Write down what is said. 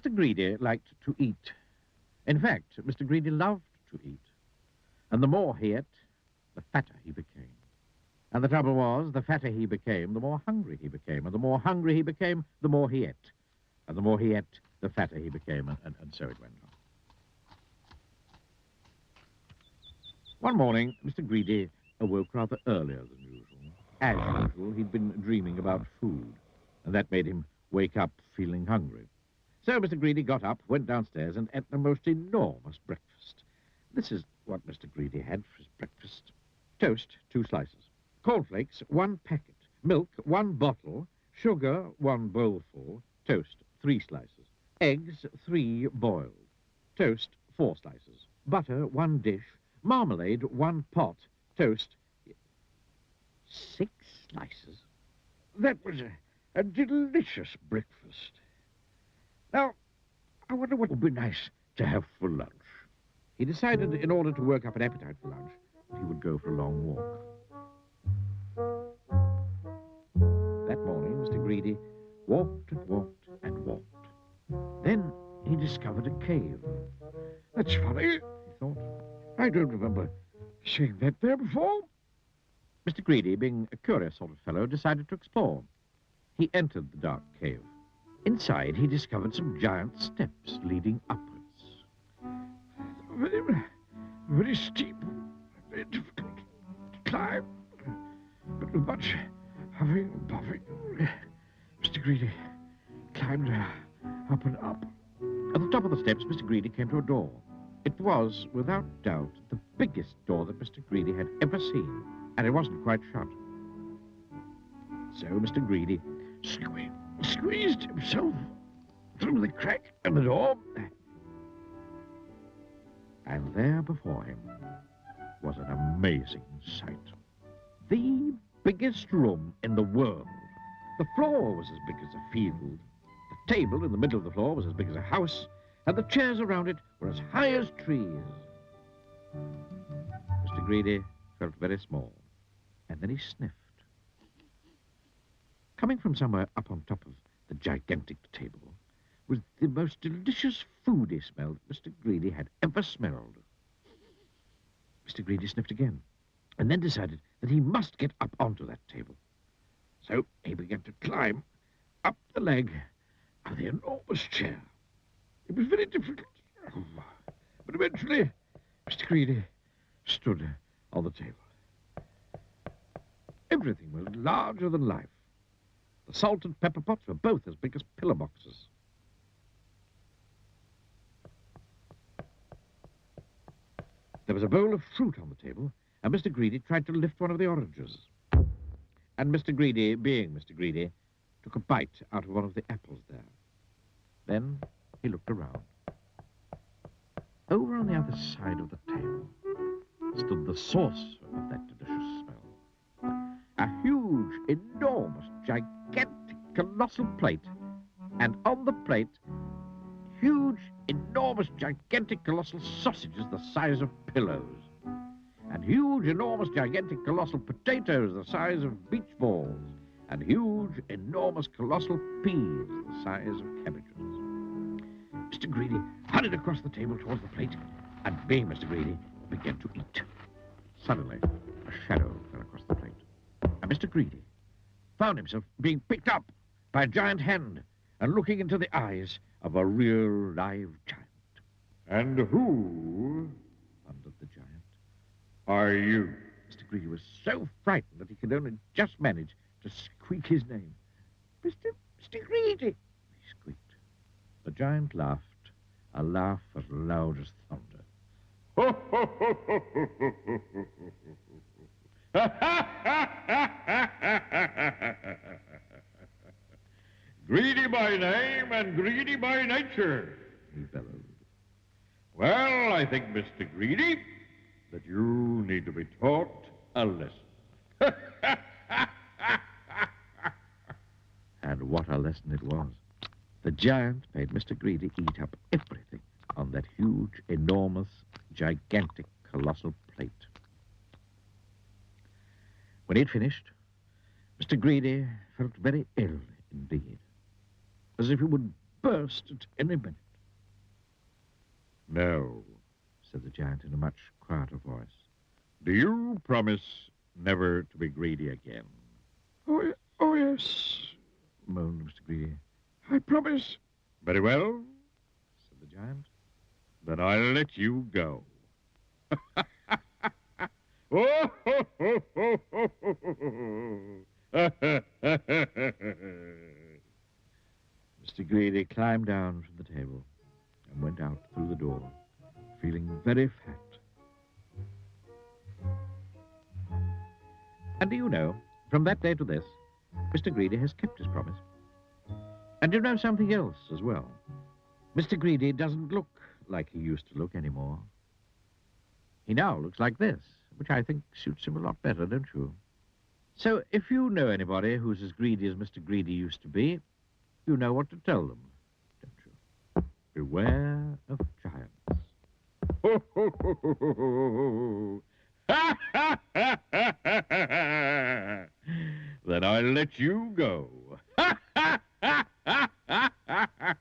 Mr. Greedy liked to eat. In fact, Mr. Greedy loved to eat. And the more he ate, the fatter he became. And the trouble was, the fatter he became, the more hungry he became. And the more hungry he became, the more he ate. And the more he ate, the fatter he became, and so it went on. One morning, Mr. Greedy awoke rather earlier than usual. As usual, he'd been dreaming about food, and that made him wake up feeling hungry. So Mr. Greedy got up, went downstairs, and ate the most enormous breakfast. This is what Mr. Greedy had for his breakfast. Toast, 2 slices. Cornflakes, 1 packet. Milk, 1 bottle. Sugar, 1 bowlful. Toast, 3 slices. Eggs, 3 boiled. Toast, 4 slices. Butter, 1 dish. Marmalade, 1 pot. Toast, 6 slices. That was a delicious breakfast. Now, I wonder what would be nice to have for lunch. He decided, in order to work up an appetite for lunch, that he would go for a long walk. That morning, Mr. Greedy walked and walked and walked. Then he discovered a cave. That's funny, he thought. I don't remember seeing that there before. Mr. Greedy, being a curious sort of fellow, decided to explore. He entered the dark cave. Inside, he discovered some giant steps leading upwards. Very, very steep, very difficult to climb, but with much huffing and puffing. Mr. Greedy climbed up and up. At the top of the steps, Mr. Greedy came to a door. It was, without doubt, the biggest door that Mr. Greedy had ever seen, and it wasn't quite shut. So Mr. Greedy squeezed himself through the crack in the door, and there before him was an amazing sight. The biggest room in the world. The floor was as big as a field. The table in the middle of the floor was as big as a house, and the chairs around it were as high as trees. Mr. Greedy felt very small, and then he sniffed. Coming from somewhere up on top of the gigantic table was the most delicious foody smell that Mr. Greedy had ever smelled. Mr. Greedy sniffed again, and then decided that he must get up onto that table. So he began to climb up the leg of the enormous chair. It was very difficult, but eventually Mr. Greedy stood on the table. Everything was larger than life. The salt and pepper pots were both as big as pillar boxes. There was a bowl of fruit on the table, and Mr. Greedy tried to lift one of the oranges. And Mr. Greedy, being Mr. Greedy, took a bite out of one of the apples there. Then he looked around. Over on the other side of the table stood the source of that delicious smell. A huge, enormous, gigantic, colossal plate. And on the plate, huge, enormous, gigantic, colossal sausages the size of pillows. And huge, enormous, gigantic, colossal potatoes the size of beach balls. And huge, enormous, colossal peas the size of cabbages. Mr. Greedy hurried across the table towards the plate, and being Mr. Greedy, began to eat. Suddenly, a shadow fell across the plate, and Mr. Greedy found himself being picked up by a giant hand and looking into the eyes of a real live giant. And who, thundered the giant, are you? Mr. Greedy was so frightened that he could only just manage to squeak his name. Mr. Greedy, he squeaked. The giant laughed, a laugh as loud as thunder. Ho, ho, ho, ho, ho, ho. Greedy by name and greedy by nature, He bellowed. Well, I think, Mr. Greedy, that you need to be taught a lesson. And what a lesson it was. The giant made Mr. Greedy eat up everything on that huge, enormous, gigantic, colossal plate. When he'd finished, Mr. Greedy felt very ill indeed, as if he would burst at any minute. No, Said the giant in a much quieter voice. do you promise never to be greedy again? Oh, yes, moaned Mr. Greedy. I promise. Very well, Said the giant. then I'll let you go. Oh, ho, ho, ho, ho, ho, ho. Mr. Greedy climbed down from the table and went out through the door, feeling very fat. And do you know, from that day to this, Mr. Greedy has kept his promise. And you know something else as well. Mr. Greedy doesn't look like he used to look anymore. He now looks like this, which I think suits him a lot better, don't you? So if you know anybody who's as greedy as Mr. Greedy used to be, you know what to tell them, don't you? Beware of giants. Ho, ho, ho, ho, ho, ho. Ha, ha, ha, ha, ha, ha. Then I'll let you go. Ha, ha, ha, ha, ha, ha, ha, ha.